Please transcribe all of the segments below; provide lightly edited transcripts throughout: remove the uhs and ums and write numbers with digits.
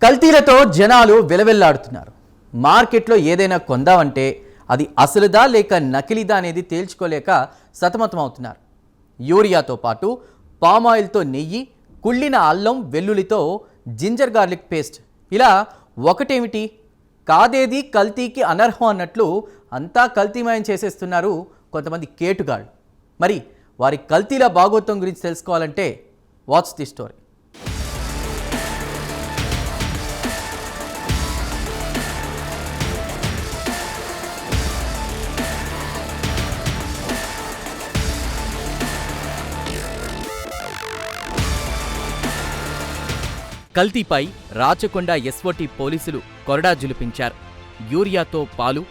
కల్తీలతో జనాలు విలవిల్లాడుతున్నారు. మార్కెట్లో ఏదైనా కొందామంటే అది అసలుదా లేక నకిలీదా అనేది తేల్చుకోలేక సతమతమవుతున్నారు. యూరియాతో పాటు పామాయిల్తో నెయ్యి, కుళ్ళిన అల్లం వెల్లుల్లితో జింజర్ గార్లిక్ పేస్ట్, ఇలా ఒకటేమిటి కాదేది కల్తీకి అనర్హం అన్నట్లు అంతా కల్తీమయం చేసేస్తున్నారు కొంతమంది కేటుగాళ్ళు. మరి వారి కల్తీల భాగోత్వం గురించి తెలుసుకోవాలంటే వాట్స్ ది స్టోరీ. కల్తీపై రాచకొండ ఎస్ఓటీ పోలీసులు కొరడా జులిపించారు. యూరియాతో పాలు,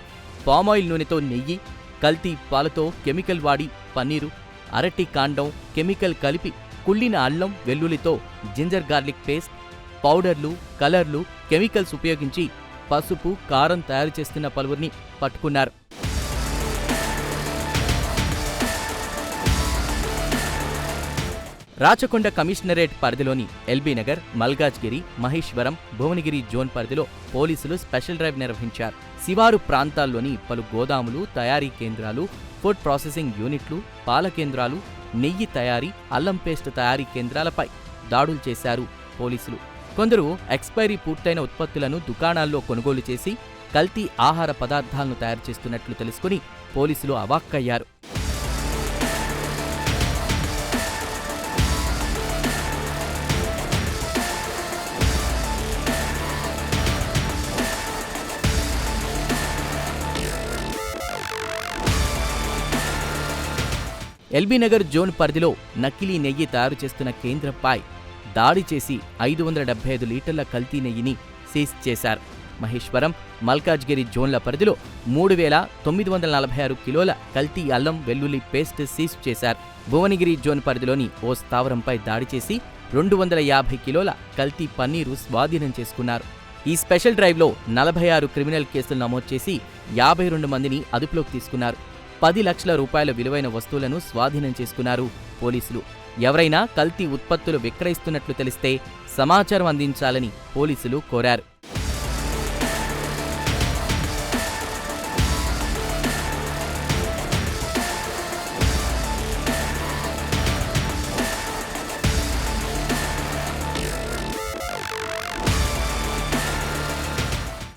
పామాయిల్ నూనెతో నెయ్యి, కల్తీ పాలతో కెమికల్ వాడి పన్నీరు, అరటి కాండం కెమికల్ కలిపి కుళ్ళిన అల్లం వెల్లుల్లితో జింజర్ గార్లిక్ పేస్ట్, పౌడర్లు, కలర్లు, కెమికల్స్ ఉపయోగించి పసుపు, కారం తయారు చేస్తున్న పలువురిని పట్టుకున్నారు. రాచకొండ కమిషనరేట్ పరిధిలోని ఎల్బీ నగర్, మల్కాజ్గిరి, మహేశ్వరం, భువనగిరి జోన్ పరిధిలో పోలీసులు స్పెషల్ డ్రైవ్ నిర్వహించారు. శివారు ప్రాంతాల్లోని పలు గోదాములు, తయారీ కేంద్రాలు, ఫుడ్ ప్రాసెసింగ్ యూనిట్లు, పాల కేంద్రాలు, నెయ్యి తయారీ, అల్లం పేస్ట్ తయారీ కేంద్రాలపై దాడులు చేశారు పోలీసులు. కొందరు ఎక్స్పైరీ పూర్తయిన ఉత్పత్తులను దుకాణాల్లో కొనుగోలు చేసి కల్తీ ఆహార పదార్థాలను తయారు చేస్తున్నట్లు తెలుసుకుని పోలీసులు అవాక్కయ్యారు. ఎల్బీ నగర్ జోన్ పరిధిలో నకిలీ నెయ్యి తయారు చేస్తున్న కేంద్రంపై దాడి చేసి 575 లీటర్ల కల్తీ నెయ్యిని సీజ్ చేశారు. మహేశ్వరం, మల్కాజ్గిరి జోన్ల పరిధిలో 3,946 కిలోల కల్తీ అల్లం వెల్లుల్లి పేస్ట్ సీజ్ చేశారు. భువనగిరి జోన్ పరిధిలోని ఓ స్థావరంపై దాడి చేసి 250 కిలోల కల్తీ పన్నీరు స్వాధీనం చేసుకున్నారు. ఈ స్పెషల్ డ్రైవ్లో 46 క్రిమినల్ కేసులు నమోదు చేసి 52 మందిని అదుపులోకి తీసుకున్నారు. 10 లక్షల రూపాయల విలువైన వస్తువులను స్వాధీనం చేసుకున్నారు పోలీసులు. ఎవరైనా కల్తీ ఉత్పత్తులు విక్రయిస్తున్నట్లు తెలిస్తే సమాచారం అందించాలని పోలీసులు కోరారు.